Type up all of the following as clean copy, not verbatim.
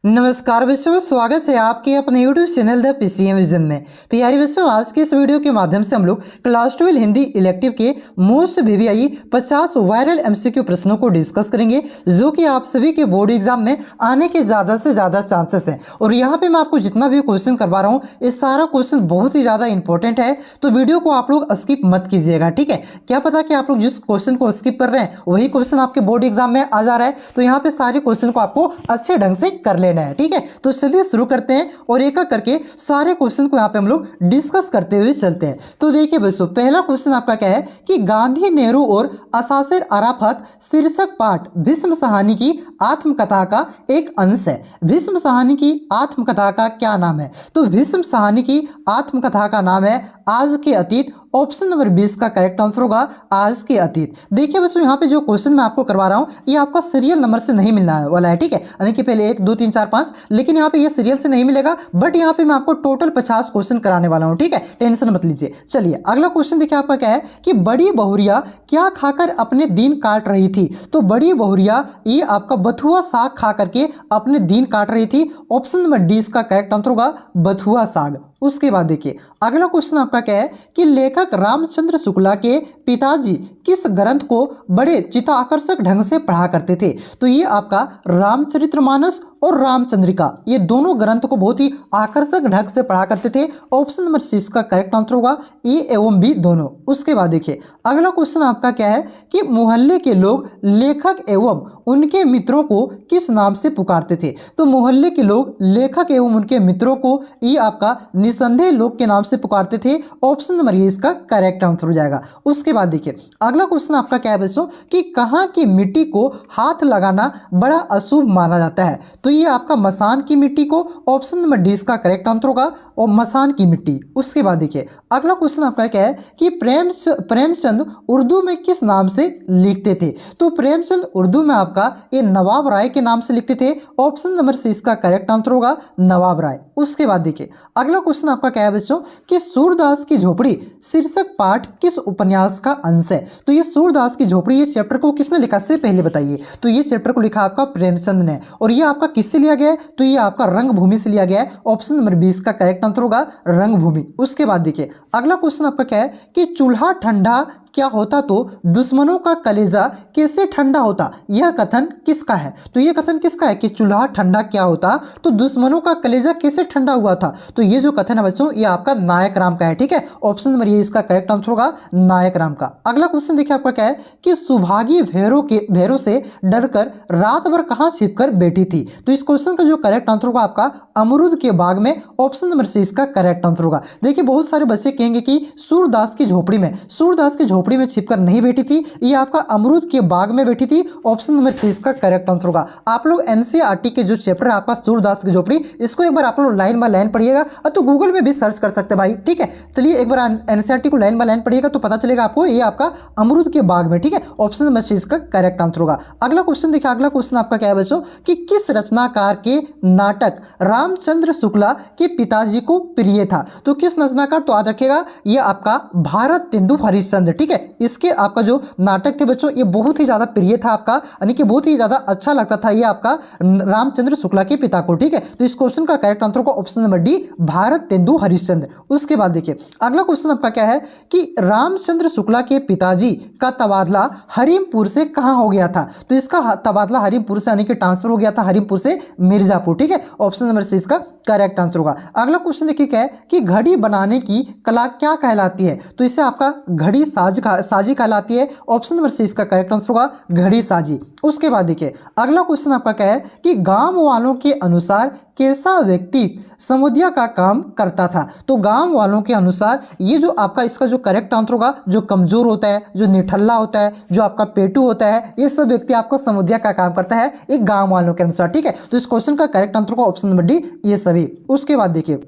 नमस्कार बच्चों, स्वागत है आपके अपने YouTube channel the PCM vision में। प्यारे बच्चों, आज के इस वीडियो के माध्यम से हम लोग क्लास 12 हिंदी इलेक्टिव के मोस्ट VVI 50 वायरल MCQ प्रश्नों को डिस्कस करेंगे, जो कि आप सभी के बोर्ड एग्जाम में आने के ज़्यादा से ज़्यादा चांसेस हैं। और यहाँ पे मैं आपको जितना भी क्वेश्चन करवा रहा हूँ, ये सारा क्वेश्चन बहुत ही ज़्यादा इंपॉर्टेंट है, तो वीडियो को आप लोग स्किप मत कीजिएगा, ठीक है। क्या पता कि आप लोग जिस क्वेश्चन को स्किप कर रहे हैं वही क्वेश्चन आपके बोर्ड एग्जाम में आ जा रहा है, तो यहाँ पे सारे क्वेश्चन को आपको अच्छे ढंग से कर लेना है, ठीक है। तो चलिए शुरू करते हैं और एक एक करके सारे क्वेश्चन को यहाँ पे हम लोग डिस्कस करते हुए चलते हैं। तो देखिए बच्चों, पहला क्वेश्चन आपका क्या है कि गांधी, नेहरू और असासिर अराफत शीर्षक पाठ भीष्म साहनी की आत्मकथा का एक अंश है। भीष्म साहनी की आत्मकथा का क्या नाम है? तो भीष्म साहनी की आत्मकथा का नाम है आज के अतीत। ऑप्शन नंबर 20 का करेक्ट आंसर होगा आज के अतीत। देखिए बच्चों, यहाँ पे जो क्वेश्चन मैं आपको करवा रहा हूँ ये आपका सीरियल नंबर से नहीं मिलने वाला है, ठीक है। यानी कि पहले 1 2 3 4 5, लेकिन यहाँ पे ये सीरियल से नहीं मिलेगा, बट यहाँ पे मैं आपको टोटल 50 क्वेश्चन कराने वाला हूँ, ठीक है। टेंशन मत लीजिए। चलिए अगला क्वेश्चन देखिए आपका क्या है कि बड़ी बहुरिया क्या खाकर अपने दिन काट रही थी? तो बड़ी बहुरिया ये आपका बथुआ साग खा करके अपने दिन काट रही थी। ऑप्शन नंबर डी इसका करेक्ट आंसर होगा बथुआ साग। उसके बाद देखिए अगला क्वेश्चन आपका क्या है कि लेखक रामचंद्र शुक्ला के पिताजी किस ग्रंथ को बड़े चित्ताकर्षक ढंग से पढ़ा करते थे? तो ये आपका रामचरितमानस और रामचंद्रिका, ये दोनों ग्रंथ को बहुत ही आकर्षक ढंग से पढ़ा करते थे। ऑप्शन नंबर सी इसका करेक्ट आंसर होगा ए एवं बी दोनों। उसके बाद देखिए अगला क्वेश्चन आपका क्या है कि मोहल्ले के लोग लेखक एवं उनके मित्रों को किस नाम से पुकारते थे? तो मोहल्ले के लोग लेखक एवं उनके मित्रों को ये आपका निसंदेह लोग के नाम से पुकारते थे। ऑप्शन नंबर ये इसका करेक्ट आंसर हो जाएगा। उसके बाद देखिए अगला क्वेश्चन आपका क्या है बच्चों कि कहाँ की मिट्टी को हाथ लगाना बड़ा अशुभ माना जाता है? तो ये आपका मसान की मिट्टी को। ऑप्शन नंबर डी इसका करेक्ट आंसर होगा और मसान की मिट्टी। उसके बाद देखिए अगला क्वेश्चन आपका क्या है कि प्रेमचंद उर्दू में किस नाम से लिखते थे? तो प्रेमचंद उर्दू में आपका ये नवाब राय के नाम से लिखते थे। ऑप्शन नंबर सी इसका करेक्ट आंसर होगा नवाब राय। उसके बाद देखिए अगला क्वेश्चन आपका क्या है बच्चों कि सूरदास की झोपड़ी शीर्षक पाठ किस उपन्यास का अंश है? तो ये सूरदास की झोपड़ी, ये चैप्टर को किसने लिखा से पहले बताइए? तो ये चैप्टर को लिखा आपका प्रेमचंद ने। और ये आपका किससे लिया गया है? तो ये आपका रंगभूमि से लिया गया है। ऑप्शन नंबर 20 का करेक्ट आंसर होगा रंगभूमि। उसके बाद देखिए अगला क्वेश्चन आपका क्या है कि चूल्हा ठंडा क्या होता तो दुश्मनों का कलेजा कैसे ठंडा होता? यह कथन किसका है? तो यह कथन किसका है कि चूल्हा ठंडा क्या होता तो दुश्मनों का कलेजा कैसे ठंडा हुआ था? तो ये जो कथन है बच्चों ये आपका नायक राम का है, ठीक है। ऑप्शन नंबर ये इसका करेक्ट आंसर होगा नायक राम का। अगला क्वेश्चन देखिए आपका क्या है कि सुभागी भैरों से डरकर रात भर कहाँ छिपकर बैठी थी? तो इस क्वेश्चन का जो करेक्ट आंसर होगा आपका अमरूद के बाग में। ऑप्शन नंबर सी इसका करेक्ट आंसर होगा। देखिए बहुत सारे बच्चे कहेंगे कि सूरदास की झोपड़ी में, सूरदास की झोपड़ी में छिपकर नहीं बैठी थी, ये आपका अमरूद के बाग में बैठी थी। ऑप्शन नंबर सी इसका करेक्ट आंसर होगा। आप लोग एनसीईआरटी के जो चैप्टर है आपका सूरदास की झोपड़ी, इसको एक बार आप लोग लाइन बाय लाइन पढ़िएगा, तो गूगल में भी सर्च कर सकते हैं भाई, ठीक है। चलिए एक बार एनसीईआरटी को लाइन बाय लाइन पढ़िएगा तो पता चलेगा आपको ये आपका अमरूद के बाग में, ठीक है। ऑप्शन नंबर सी इसका करेक्ट आंसर होगा। अगला क्वेश्चन देखिए, अगला क्वेश्चन आपका क्या है बच्चों कि किस रचनाकार के नाटक रामचंद्र शुक्ला के पिताजी को प्रिय था? तो किस रचनाकार, तो याद रखिएगा ये आपका भारत तेंदु हरिश्चंद्र, ठीक है। इसके आपका जो नाटक थे बच्चों ये बहुत ही ज्यादा प्रिय था आपका, यानी कि बहुत ही ज्यादा अच्छा लगता था ये आपका रामचंद्र शुक्ला के पिता को, ठीक है। तो इस क्वेश्चन का करेक्ट आंसर होगा option number D Bharat tendu Harishchandra. उसके बाद देखिए अगला क्वेश्चन आपका क्या है कि रामचंद्र शुक्ला के पिताजी का तबादला हरीमपुर से कहां हो गया था? तो इसका तबादला हरीमपुर से, यानी कि ट्रांसफर हो गया था हरीमपुर से मिर्जापुर, ठीक है। ऑप्शन नंबर सी इसका करेक्ट आंसर होगा। अगला क्वेश्चन देखिए क्या है कि घड़ी बनाने की कला क्या कहलाती है? तो इसे आपका घड़ी साजी कहलाती है। ऑप्शन नंबर सी इसका करेक्ट आंसर होगा घड़ी साजी। उसके बाद देखिए अगला क्वेश्चन आपका क्या है कि गांव वालों के अनुसार कैसा व्यक्ति समुद्या का काम करता था? तो गांव वालों के अनुसार ये जो आपका इसका जो करेक्ट आंसर होगा जो कमजोर होता है, जो निठल्ला होता है, जो आपका पेटू होता है, ये सब व्यक्ति आपको समुद्या का काम करता है एक गांव वालों के अनुसार, ठीक है। तो इस क्वेश्चन का करेक्ट आंसर होगा ऑप्शन नंबर डी ये सभी। उसके बाद देखिए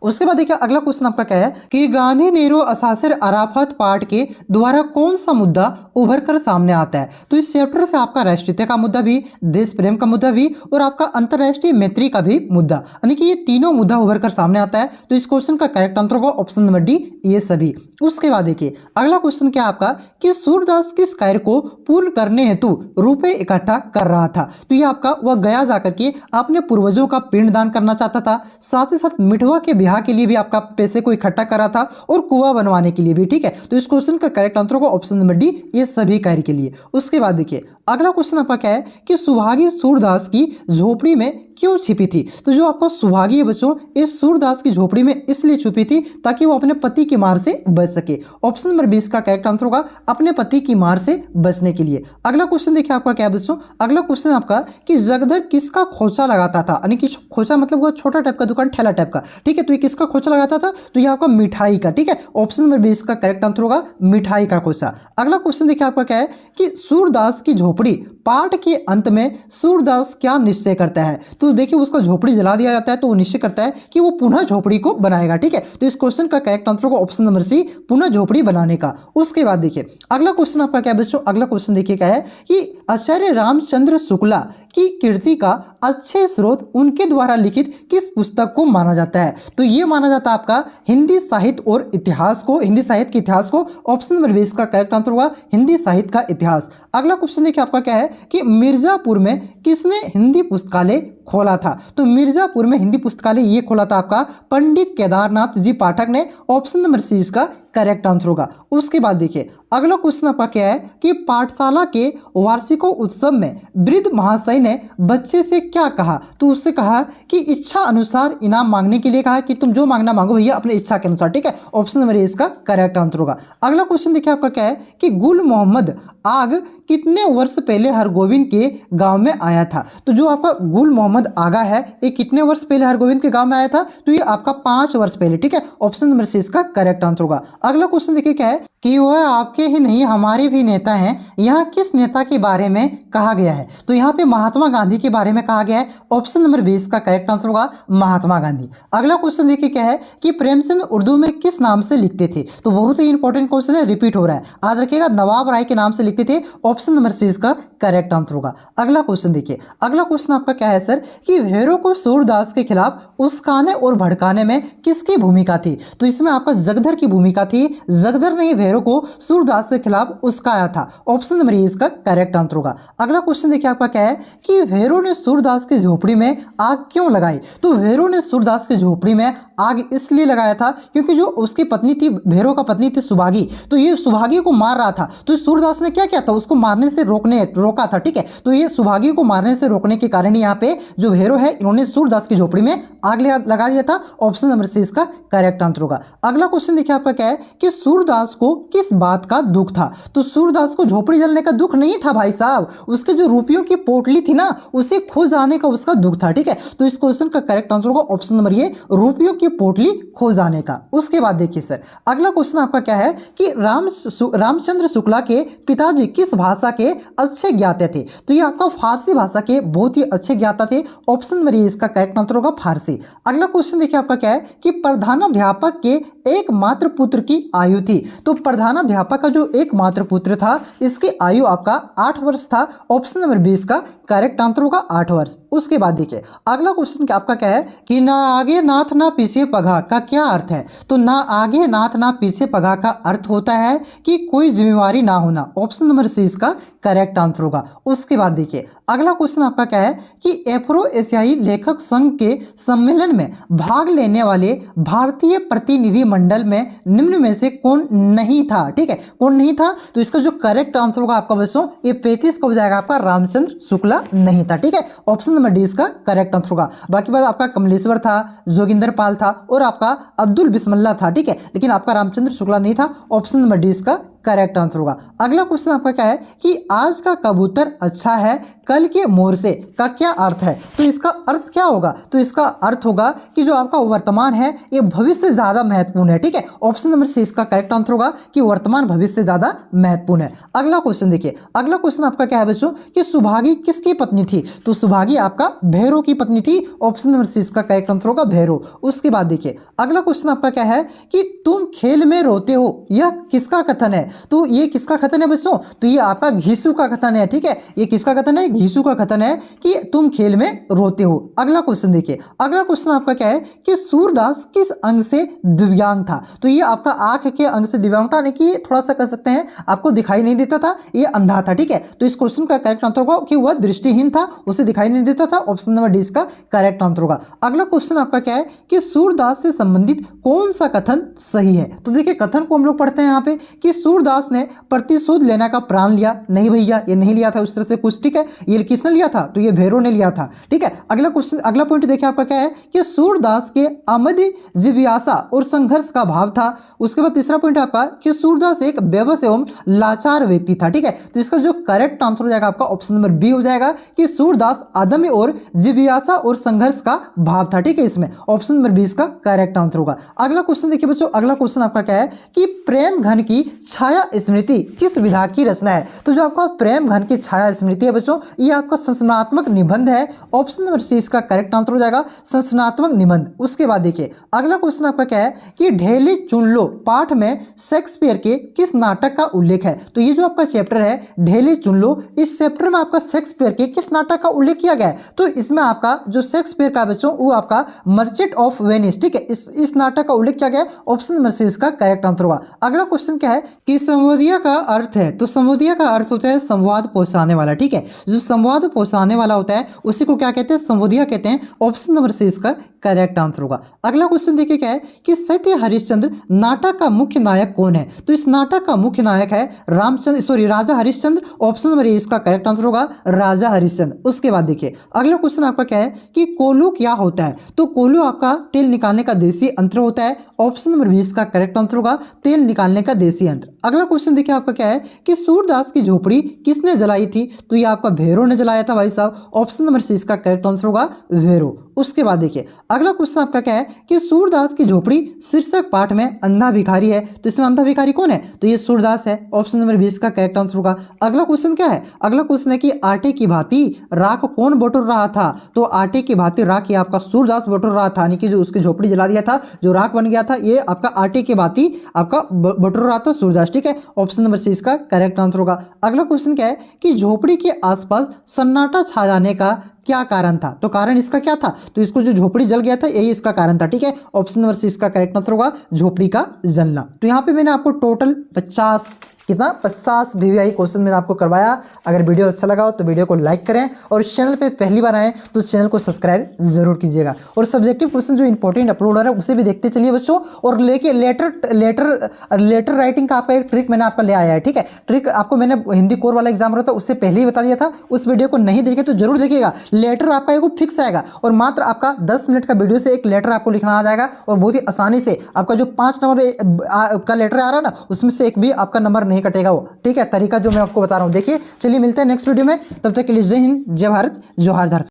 उसके बाद देखिए अगला क्वेश्चन आपका क्या है कि गांधी नेहरू असासिर अराफत पाठ के द्वारा कौन सा मुद्दा उभर कर सामने आता है। तो इस चैप्टर से आपका राष्ट्रीयता का मुद्दा भी, देश प्रेम का मुद्दा भी और आपका अंतर्राष्ट्रीय मैत्री का भी मुद्दा, यानी कि ये तीनों मुद्दा उभर कर सामने आता है। तो इस क्वेश्चन का करेक्ट आंसर होगा ऑप्शन नंबर डी, ये सभी। उसके बाद देखिए अगला क्वेश्चन क्या आपका कि सूरदास किस कार्य को पूर्ण करने हेतु रुपए इकट्ठा कर रहा था। तो ये आपका वह गया जाकर के अपने पूर्वजों का पिंडदान करना चाहता था, साथ ही साथ मिठवा के ब्याह के लिए भी आपका पैसे को इकट्ठा करा था और कुआं बनवाने के लिए भी। ठीक है, तो इस क्वेश्चन का करेक्ट आंसर होगा ऑप्शन नंबर डी, ये सभी कार्य के लिए। उसके बाद देखिए अगला क्वेश्चन आपका क्या है कि सुहागी सूरदास की झोपड़ी में क्यों छिपी थी। तो जो आपका सुहागी है बच्चों, इस सूरदास की झोपड़ी में इसलिए छुपी थी ताकि वो अपने पति की मार से बच सके। ऑप्शन नंबर 20 का करेक्ट आंसर होगा अपने पति की मार से बचने के लिए। अगला क्वेश्चन देखिए आपका क्या है बच्चों, अगला क्वेश्चन आपका कि जगदर किसका खोचा लगाता था, यानी कि खोचा मतलब वो छोटा टाइप का दुकान, ठेला टाइप का। ठीक है, तो ये किसका खोचा लगाता था, तो ये आपका मिठाई का। ठीक है, ऑप्शन नंबर 20 का करेक्ट आंसर होगा मिठाई का खोचा। अगला क्वेश्चन देखिए आपका क्या है कि सूरदास की झोपड़ी पाठ के अंत में सूरदास क्या निश्चय करता है। तो देखिए उसका झोपड़ी जला दिया जाता है तो वो निश्चय करता है कि वो पुनः झोपड़ी को बनाएगा। ठीक है, तो इस क्वेश्चन का करेक्ट आंसर होगा ऑप्शन नंबर सी, पुनः झोपड़ी बनाने का। उसके बाद देखिए अगला क्वेश्चन आपका क्या है बच्चों, अगला क्वेश्चन देखिए क्या है कि आचार्य रामचंद्र शुक्ला की कीर्ति का अच्छे स्रोत उनके द्वारा लिखित किस पुस्तक को माना जाता है। तो ये माना जाता है आपका हिंदी साहित्य और इतिहास को, हिंदी साहित्य के इतिहास को। ऑप्शन नंबर 20 का करेक्ट आंसर होगा हिंदी साहित्य का इतिहास। अगला क्वेश्चन देखिए आपका क्या है कि मिर्जापुर में किसने हिंदी पुस्तकालय खोला था। तो मिर्जापुर में हिंदी पुस्तकालय ये खोला था आपका पंडित केदारनाथ जी पाठक ने। ऑप्शन नंबर सी इसका करेक्ट आंसर होगा। उसके बाद देखिए अगला क्वेश्चन आपका क्या है कि पाठशाला के वार्षिकोत्सव में वृद्ध महाशय ने बच्चे से क्या कहा। तो उससे कहा कि इच्छा अनुसार इनाम मांगने के लिए कहा कि तुम जो मांगना मांगो भैया अपने इच्छा के अनुसार। ठीक है, ऑप्शन नंबर ए इसका करेक्ट आंसर होगा। अगला क्वेश्चन देखिए आपका क्या है कि गुल मोहम्मद आग कितने वर्ष पहले हरगोविंद के गांव में आया था। तो जो आपका गुल मोहम्मद आगा है ये कितने वर्ष पहले हरगोविंद के गांव में आया था, तो ये आपका 5 वर्ष पहले। ठीक है, ऑप्शन नंबर सी इसका करेक्ट आंसर होगा। अगला क्वेश्चन देखिए क्या है कि वह आपके ही नहीं हमारे भी नेता हैं, यहाँ किस नेता के बारे में कहा गया है। तो यहाँ पे महात्मा गांधी के बारे में कहा गया है। ऑप्शन नंबर 20 का करेक्ट आंसर होगा महात्मा गांधी। अगला क्वेश्चन देखिए क्या है कि प्रेमचंद उर्दू में किस नाम से लिखते थे। तो बहुत ही इंपॉर्टेंट क्वेश्चन है, रिपीट हो रहा है, याद रखिएगा, नवाब राय के नाम से लिखते थे। ऑप्शन नंबर सी इसका करेक्ट आंसर होगा। अगला क्वेश्चन देखिए, अगला क्वेश्चन आपका क्या है सर कि भैरों को सूरदास के खिलाफ उस्काने और भड़काने में किसकी भूमिका थी। तो इसमें आपका जगदर की भूमिका थी। जगदर ने भैरों को सूरदास के खिलाफ उस्काया था। ऑप्शन नंबर ए इसका करेक्ट आंसर होगा। अगला क्वेश्चन देखिए आपका क्या है कि भैरों ने सूरदास की झोपड़ी में आग क्यों लगाई। तो भैरों ने सूरदास की झोपड़ी में आग इसलिए लगाया था क्योंकि जो उसकी पत्नी थी, भैरों का पत्नी थी सुभागी, तो ये सुभागी को मार रहा था। तो सूरदास ने क्या किया था, उसको मारने से रोका था। ठीक है, तो ये सुभागी को मारने से रोकने के कारण यहाँ पे जो भैरव है इन्होंने सूरदास की झोपड़ी में आग लगा दिया था। ऑप्शन नंबर सी इसका करेक्ट आंसर होगा। अगला क्वेश्चन देखिए आपका क्या है कि सूरदास को किस बात का दुख था। तो सूरदास को झोपड़ी जलने का दुख नहीं था भाई साहब, उसके जो रुपयों की पोटली थी ना उसे खो जाने का उसका दुख था। ठीक है, तो इस क्वेश्चन का करेक्ट आंसर होगा ऑप्शन नंबर ए, रुपयों की पोटली खो जाने का। उसके बाद देखिए सर अगला क्वेश्चन आपका क्या है कि रामचंद्र शुक्ला के पिताजी किस भाषा के अच्छे ज्ञाता थे। तो ये आपका फारसी भाषा के बहुत ही अच्छे ज्ञाता थे। ऑप्शन नंबर ए इसका करेक्ट आंसर होगा फारसी। अगला क्वेश्चन देखिए आपका क्या है कि प्रधानाध्यापक के एकमात्र पुत्र की आयु थी। तो प्रधानाध्यापक का जो एकमात्र पुत्र था इसकी आयु आपका 8 वर्ष था। ऑप्शन नंबर 20 का करेक्ट आंसर होगा 8 वर्ष। उसके बाद देखिए अगला क्वेश्चन आपका क्या है कि ना आगे नाथ ना पीछे पगा का क्या अर्थ है। तो ना आगे नाथ ना पीछे पगा का अर्थ होता है कि कोई जिम्मेवारी ना होना। ऑप्शन नंबर सी इसका करेक्ट आंसर होगा। उसके बाद देखिए अगला क्वेश्चन आपका क्या है कि एफ्रो एशियाई लेखक संघ के सम्मेलन में भाग लेने वाले भारतीय प्रतिनिधि मंडल में निम्न में से कौन नहीं था। ठीक है, कौन नहीं था, तो इसका जो करेक्ट आंसर होगा आपका बच्चों ये 35 का हो जाएगा आपका रामचंद्र शुक्ला नहीं था। ठीक है, ऑप्शन नंबर डी इसका करेक्ट आंसर होगा। बाकी बात आपका कमलेश्वर था, जोगिंदर पाल था और आपका अब्दुल बिस्मिल्लाह था। ठीक है, लेकिन आपका रामचंद्र शुक्ला नहीं था। ऑप्शन नंबर डी इसका करेक्ट आंसर होगा। अगला क्वेश्चन आपका क्या है कि आज का कबूतर अच्छा है, कल के मोर से का क्या अर्थ है? तो इसका अर्थ क्या होगा? तो इसका अर्थ होगा कि जो आपका वर्तमान है ये भविष्य से ज्यादा महत्वपूर्ण है। ठीक है, ऑप्शन नंबर सी इसका करेक्ट आंसर होगा कि वर्तमान भविष्य से ज्यादा महत्वपूर्ण है। अगला क्वेश्चन देखिए, अगला क्वेश्चन आपका क्या है बच्चों कि सुभागी किसकी पत्नी थी? तो सुभागी आपका भैरव की पत्नी थी। ऑप्शन नंबर सी इसका करेक्ट आंसर होगा भैरव। उसके बाद देखिए अगला क्वेश्चन आपका क्या है कि तुम खेल में रोते हो, यह किसका कथन है? तो ये किसका कथन है बच्चों? तो ये आपका घीसू का कथन है। ठीक है, ये किसका कथन है? घीसू का कथन है कि तुम खेल में रोते हो। अगला क्वेश्चन देखिए, अगला क्वेश्चन आपका क्या है कि सूरदास किस अंग से दिव्यांग था? तो ये आपका आंख के अंग से दिव्यांग था, यानी कि थोड़ा सा कह सकते हैं आपको दिखाई नहीं देता था, ये अंधा था। ठीक है, तो इस क्वेश्चन का करेक्ट आंसर होगा कि वह दृष्टिहीन था, उसे दिखाई नहीं देता था। ऑप्शन नंबर डी इसका करेक्ट आंसर होगा। अगला क्वेश्चन आपका क्या है कि सूरदास से संबंधित कौन सा कथन सही है? तो देखिए कथन को हम लोग पढ़ते हैं यहाँ पे कि सूरदास ने प्रतिशोध लेने का प्रण लिया। नहीं भैया, ये नहीं लिया था उस तरह से कुछ। ठीक है, ये किसने लिया था? तो ये भैरव ने लिया था। ठीक है, अगला क्वेश्चन, अगला पॉइंट देखिए आपका क्या है कि सूरदास के अमध्य जिज्ञासा और संघर्ष का भाव था। उसके बाद तीसरा पॉइंट आपका कि सूरदास एक बेबस एवं लाचार व्यक्ति था। ठीक है, तो इसका जो करेक्ट आंसर हो जाएगा आपका ऑप्शन नंबर बी हो जाएगा कि सूरदास अदम्य और जिज्ञासा और संघर्ष का भाव था। ठीक है, इसमें ऑप्शन नंबर बी इसका करेक्ट आंसर होगा। अगला क्वेश्चन देखिए बच्चों, अगला क्वेश्चन आपका क्या है कि प्रेम घन की छाया स्मृति किस विधा की रचना है? तो जो आपका प्रेम घन की छाया स्मृति है बच्चों, ये आपका संरचनात्मक निबंध है। ऑप्शन नंबर सी इसका करेक्ट आंसर हो जाएगा संरचनात्मक निबंध। उसके बाद देखिए अगला क्वेश्चन आपका क्या है कि ढेले चुन लो पाठ में शेक्सपियर के किस नाटक का उल्लेख है? तो ये जो आपका चैप्टर है ढेले चुन लो, इस चैप्टर में आपका शेक्सपियर के किस नाटक का उल्लेख किया गया है? तो इसमें आपका जो शेक्सपियर का बच्चों वो आपका मर्चेंट ऑफ वेनिस। ठीक है, इस नाटक का उल्लेख किया गया है। ऑप्शन नंबर सी इसका करेक्ट आंसर होगा। अगला क्वेश्चन क्या है कि संवादिया का अर्थ है? तो संवादिया का अर्थ होता है संवाद पहुंचाने वाला। ठीक है, जो संवाद पहुंचाने वाला होता है उसी को क्या कहते हैं? संवादिया कहते हैं। ऑप्शन नंबर सी इसका करेक्ट आंसर होगा। अगला क्वेश्चन देखिए क्या है कि सत्य हरिश्चंद्र नाटक का मुख्य नायक कौन है? तो इस नाटक का मुख्य नायक है राजा हरिश्चंद्र। ऑप्शन नंबर ए इसका करेक्ट आंसर होगा राजा हरिश्चंद्र। उसके बाद देखिए अगला क्वेश्चन आपका क्या है कि कोल्हू क्या होता है? तो कोल्हू आपका तेल निकालने का देसी यंत्र होता है। ऑप्शन नंबर 20 का करेक्ट आंसर होगा तेल निकालने का देसी यंत्र। अगला क्वेश्चन देखिए आपका क्या है कि सूरदास की झोपड़ी किसने जलाई थी? तो ये आपका भैरव ने जलाया था भाई साहब। ऑप्शन नंबर सी इसका करेक्ट आंसर होगा भैरव। उसके बाद देखिए अगला क्वेश्चन आपका क्या है कि सूरदास की झोपड़ी शीर्षक पाठ में अंधा भिखारी है। तो इसमें अंधा भिखारी कौन है? तो ये सूरदास है। ऑप्शन नंबर 20 का करेक्ट आंसर होगा। अगला क्वेश्चन क्या है? अगला क्वेश्चन है कि आटे की भांति राख कौन बटोर रहा था? तो आटे की भांति राख ये आपका सूरदास बटोर रहा था, यानी कि जो उसकी झोपड़ी जला दिया था, जो राख बन गया था, ये आपका आटे की भांति आपका बटोर रहा था सूरदास। ठीक है, ऑप्शन नंबर सी इसका करेक्ट आंसर होगा। अगला क्वेश्चन क्या है कि झोपड़ी के आसपास सन्नाटा छा जाने का क्या कारण था? तो कारण इसका क्या था? तो इसको जो झोपड़ी जल गया था यही इसका कारण था। ठीक है, ऑप्शन नंबर सी इसका करेक्ट आंसर होगा झोपड़ी का जलना। तो यहाँ पे मैंने आपको टोटल 50 वीवीआई क्वेश्चन मैंने आपको करवाया। अगर वीडियो अच्छा लगा हो तो वीडियो को लाइक करें और इस चैनल पे पहली बार आए तो चैनल को सब्सक्राइब जरूर कीजिएगा। और सब्जेक्टिव क्वेश्चन जो इंपॉर्टेंट अपलोड हो रहा है उसे भी देखते चलिए बच्चों। और लेके लेटर राइटिंग का आपका एक ट्रिक मैंने आपका ले आया है। ठीक है, ट्रिक आपको मैंने हिंदी कोर वाला एग्जाम रहा था उससे पहले ही बता दिया था। उस वीडियो को नहीं देखे तो जरूर देखिएगा। लेटर आपका एक फिक्स आएगा और मात्र आपका 10 मिनट का वीडियो से एक लेटर आपको लिखना आ जाएगा और बहुत ही आसानी से आपका जो 5 नंबर का लेटर आ रहा है ना उसमें से एक भी आपका नंबर नहीं कटेगा वो। ठीक है, तरीका जो मैं आपको बता रहा हूँ देखिए। चलिए मिलते हैं नेक्स्ट वीडियो में, तब तक के लिए जय हिंद, जय भारत, जोहार झारखंड।